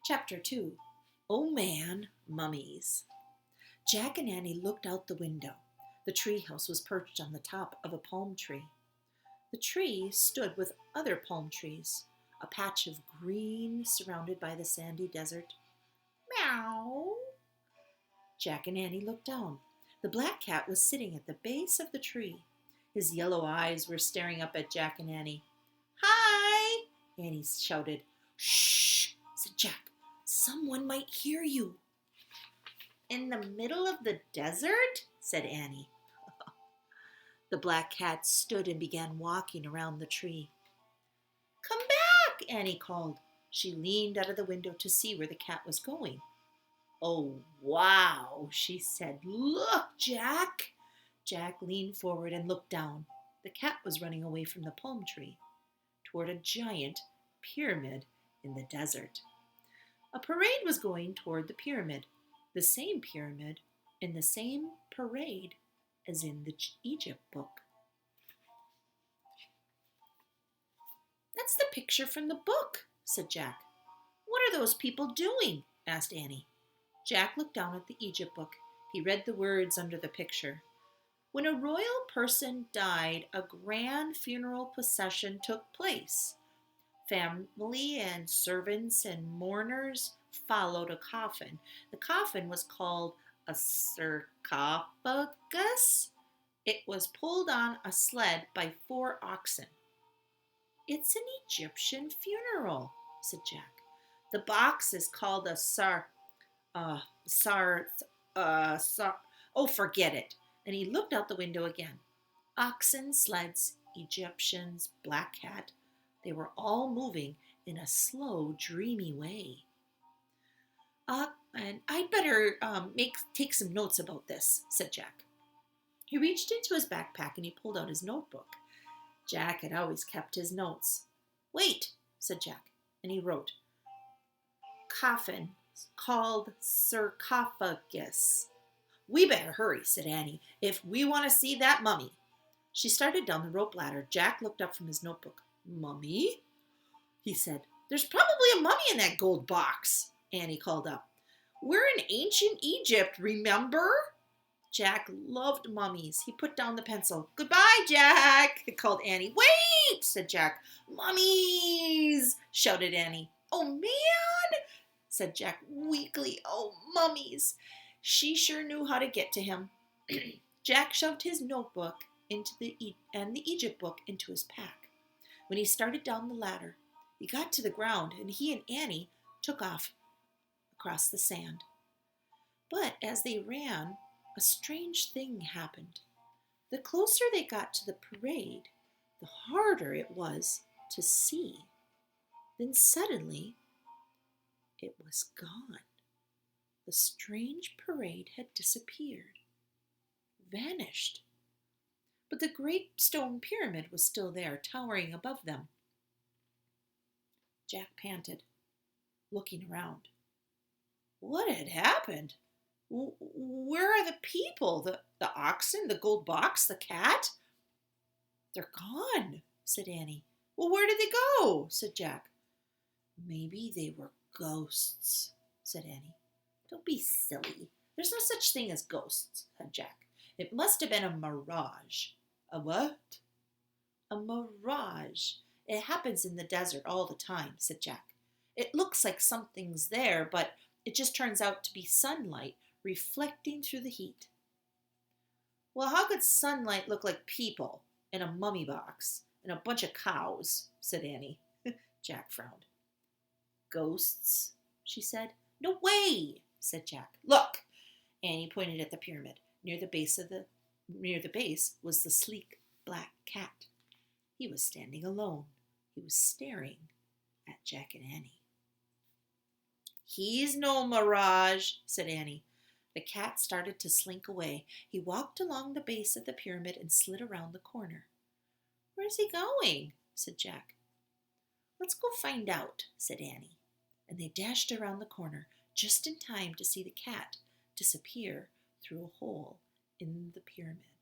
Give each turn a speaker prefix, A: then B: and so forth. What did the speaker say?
A: Chapter 2. Oh Man, Mummies. Jack and Annie looked out the window. The treehouse was perched on the top of a palm tree. The tree stood with other palm trees, a patch of green surrounded by the sandy desert. Meow. Jack and Annie looked down. The black cat was sitting at the base of the tree. His yellow eyes were staring up at Jack and Annie. Hi, Annie shouted. Shh, said Jack. Someone might hear you. In the middle of the desert? Said Annie. The black cat stood and began walking around the tree. Come back, Annie called. She leaned out of the window to see where the cat was going. Oh, wow, she said. Look, Jack. Jack leaned forward and looked down. The cat was running away from the palm tree toward a giant pyramid in the desert. A parade was going toward the pyramid, the same pyramid in the same parade as in the Egypt book. That's the picture from the book, said Jack. What are those people doing? Asked Annie. Jack looked down at the Egypt book. He read the words under the picture. When a royal person died, a grand funeral procession took place. Family and servants and mourners followed a coffin. The coffin was called a sarcophagus. It was pulled on a sled by 4 oxen. It's an Egyptian funeral, said Jack. The box is called a forget it. And he looked out the window again. Oxen, sleds, Egyptians, black cat. They were all moving in a slow, dreamy way. And I'd better take some notes about this, said Jack. He reached into his backpack and he pulled out his notebook. Jack had always kept his notes. Wait, said Jack, and he wrote, coffin called sarcophagus. We better hurry, said Annie, if we want to see that mummy. She started down the rope ladder. Jack looked up from his notebook. Mummy? He said. There's probably a mummy in that gold box, Annie called up. We're in ancient Egypt, remember? Jack loved mummies. He put down the pencil. Goodbye, Jack, called Annie. Wait, said Jack. Mummies, shouted Annie. Oh, man, said Jack weakly. Oh, mummies. She sure knew how to get to him. Jack shoved his notebook and the Egypt book into his pack. When he started down the ladder, he got to the ground and he and Annie took off across the sand. But as they ran, a strange thing happened. The closer they got to the parade, the harder it was to see. Then suddenly, it was gone. The strange parade had disappeared, vanished. But the great stone pyramid was still there, towering above them. Jack panted, looking around. What had happened? Where are the people? The oxen, the gold box, the cat? They're gone, said Annie. Well, where did they go? Said Jack. Maybe they were ghosts, said Annie. Don't be silly. There's no such thing as ghosts, said Jack. It must have been a mirage. A what? A mirage. It happens in the desert all the time, said Jack. It looks like something's there, but it just turns out to be sunlight reflecting through the heat. Well, how could sunlight look like people in a mummy box and a bunch of cows, said Annie. Jack frowned. Ghosts, she said. No way, said Jack. Look, Annie pointed at the pyramid. Near the base was the sleek black cat. He was standing alone. He was staring at Jack and Annie. He's no mirage, said Annie. The cat started to slink away. He walked along the base of the pyramid and slid around the corner. Where's he going? Said Jack. Let's go find out, said Annie. And they dashed around the corner just in time to see the cat disappear through a hole in the pyramid.